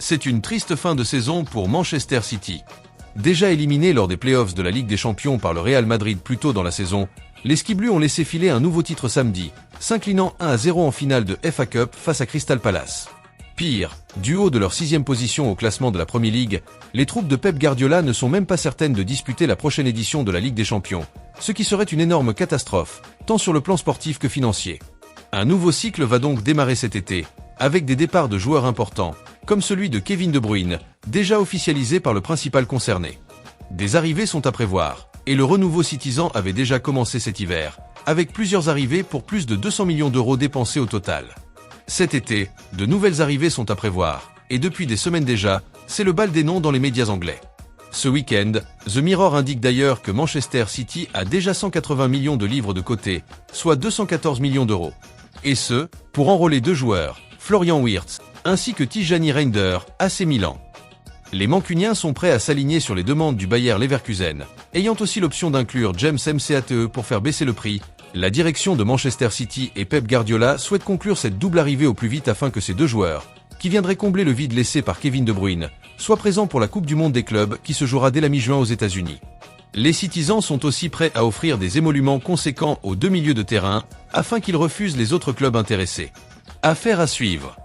C'est une triste fin de saison pour Manchester City. Déjà éliminé lors des playoffs de la Ligue des Champions par le Real Madrid plus tôt dans la saison, les Ski-Bleus ont laissé filer un nouveau titre samedi, s'inclinant 1-0 en finale de FA Cup face à Crystal Palace. Pire, du haut de leur 6e position au classement de la Premier League, les troupes de Pep Guardiola ne sont même pas certaines de disputer la prochaine édition de la Ligue des Champions, ce qui serait une énorme catastrophe, tant sur le plan sportif que financier. Un nouveau cycle va donc démarrer cet été, avec des départs de joueurs importants, comme celui de Kevin De Bruyne, déjà officialisé par le principal concerné. Des arrivées sont à prévoir, et le renouveau citizen avait déjà commencé cet hiver, avec plusieurs arrivées pour plus de 200 millions d'euros dépensés au total. Cet été, de nouvelles arrivées sont à prévoir, et depuis des semaines déjà, c'est le bal des noms dans les médias anglais. Ce week-end, The Mirror indique d'ailleurs que Manchester City a déjà 180 millions de livres de côté, soit 214 millions d'euros. Et ce, pour enrôler 2 joueurs, Florian Wirtz, ainsi que Tijani Reinders, AC Milan. Les Mancuniens sont prêts à s'aligner sur les demandes du Bayer Leverkusen, ayant aussi l'option d'inclure James Mcate pour faire baisser le prix. La direction de Manchester City et Pep Guardiola souhaitent conclure cette double arrivée au plus vite afin que ces 2 joueurs, qui viendraient combler le vide laissé par Kevin De Bruyne, soient présents pour la Coupe du Monde des clubs qui se jouera dès la mi-juin aux États-Unis. Les Citizens sont aussi prêts à offrir des émoluments conséquents aux 2 milieux de terrain, afin qu'ils refusent les autres clubs intéressés. Affaire à suivre.